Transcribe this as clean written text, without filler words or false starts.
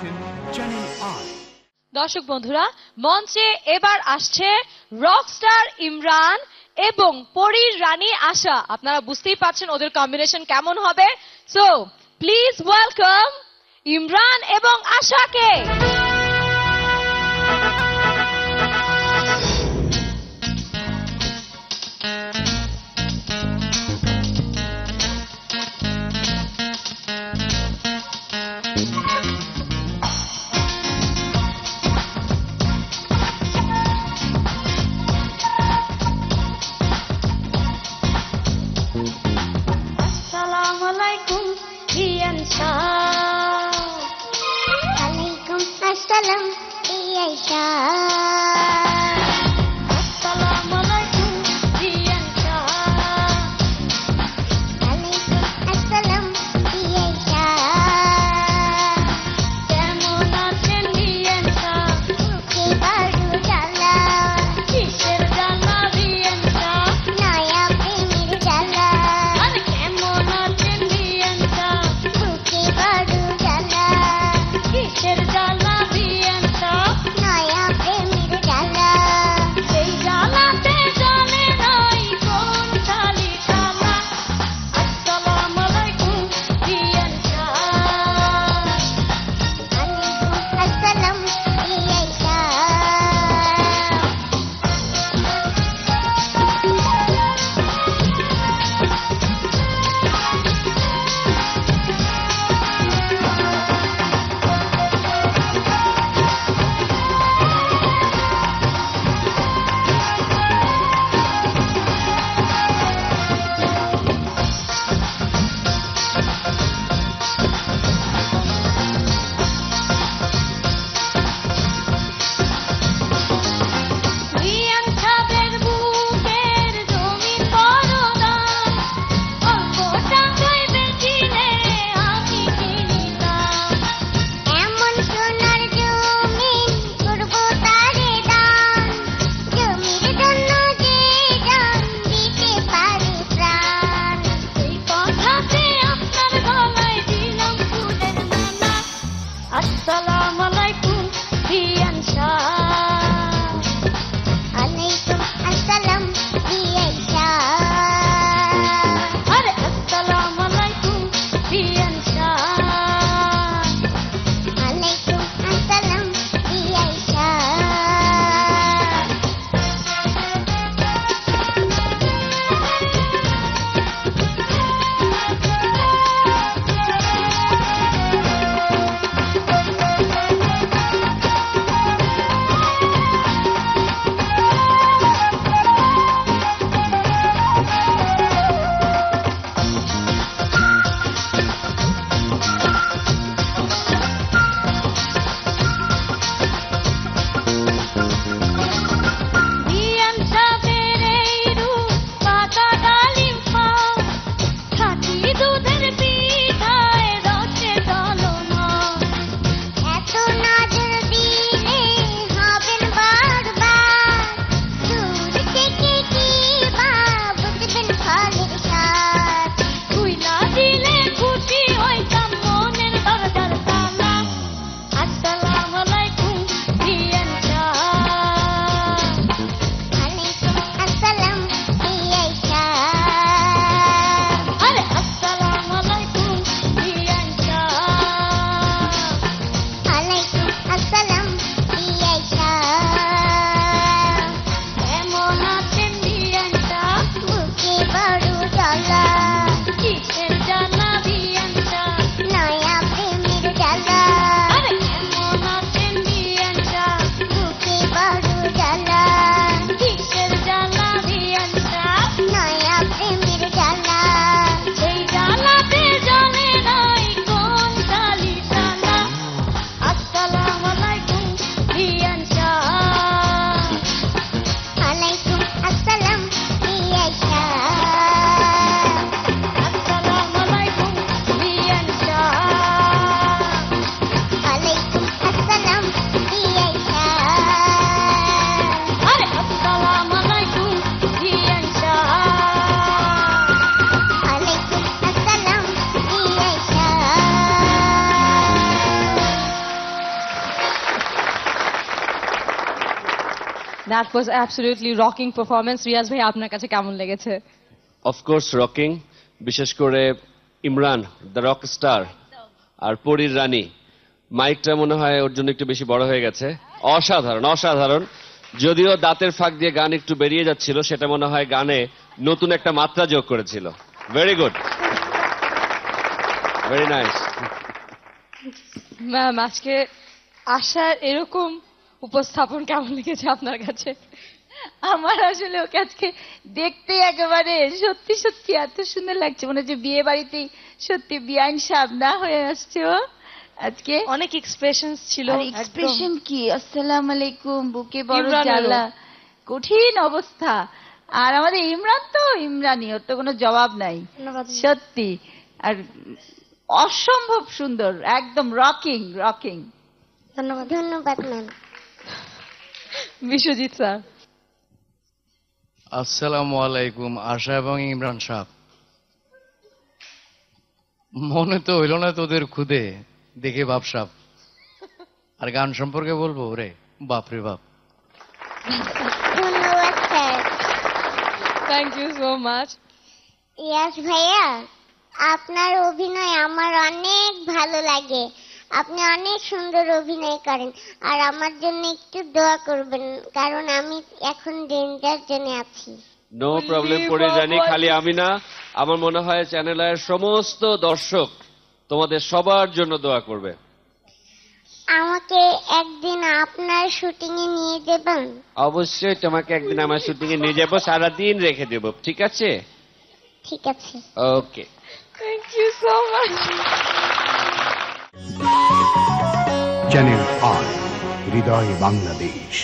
দেখছেন channel I. দর্শক বন্ধুরা, মঞ্চে এবার আসছে রকস্টার ইমরান এবং পরীর রানী আশা। আপনারা বুঝতেই পারছেন ওদের কম্বিনেশন কেমন হবে। সো প্লিজ ওয়েলকাম ইমরান এবং আশাকে। Alaikum assalam, Aisha. Assalamu alaikum, Aisha. Alaikum assalam, Aisha. Kemon achen Aisha? Muke badu jala. Kisher jala Aisha? Naya premir jala. Ar kemon achen Aisha? Muke badu jala. Kisher jala Aisha? Naya premir that was absolutely rocking performance. Riaz ভাই, আপনার কাছে কেমন লেগেছে? Of course rocking, বিশেষ করে Imran the rock star আর পরীর রানী, মাইকটা মনে হয় ওর জন্য একটু বেশি বড় হয়ে গেছে। অসাধারণ অসাধারণ। যদিও দাঁতের ফাঁক দিয়ে গান একটু বেরিয়ে যাচ্ছিল, সেটা মনে হয় গানে নতুন একটা মাত্রা যোগ করেছিল। Very good, very nice. Ma'am, আজকে আশার এরকম উপস্থাপন কেমন লেগেছে আপনার কাছে? আমার আসলে ওকে আজকে দেখতে একেবারে সত্যি সত্যি এত সুন্দর লাগছে, মনে হচ্ছে বিয়ে বাড়িতেই সত্যি বিয়াইন সাহেব না হয়ে আসছে ও আজকে। অনেক এক্সপ্রেশনস ছিল। এক্সপ্রেশন কি, আসসালামু আলাইকুম, বুকে বড় ইমরানেরও। জ্বালা, কঠিন অবস্থা। আর আমাদের ইমরান তো ইমরানই, ওর তো কোনো জবাব নাই ধন্যবাদ সত্যি। আর অসম্ভব সুন্দর, একদম রকিং রকিং। ধন্যবাদ ধন্যবাদ ম্যাম। বিশ্বজিৎ স্যার। আসসালামু আলাইকুম আশা এবং ইমরান সাহেব। মনে তো হইল না তোদের খুদে দেখে বাপ সাহেব। আর গান সম্পর্কে বলবো, রে বাপরে বাপ। ধন্যবাদ sir. Thank you so much. Yes ভাইয়া, আপনার অভিনয় আমার অনেক ভালো লাগে। আপনি অনেক সুন্দর অভিনয় করেন। আর আমার জন্য একটু দোয়া করবেন, কারণ আমি এখন ডেঞ্জার জোনে আছি। নো প্রবলেম পরীর রানী। খালি আমি না, আমার মনে হয় চ্যানেলের সমস্ত দর্শক তোমাদের সবার জন্য দোয়া করবে। আমাকে একদিন আপনার শুটিং এ নিয়ে যাবেন? অবশ্যই তোমাকে একদিন আমার শুটিং এ নিয়ে যাবো, সারাদিন রেখে দেবো, ঠিক আছে? ঠিক আছে। Okay, thank you so much. Channel I, হৃদয় বাংলাদেশ।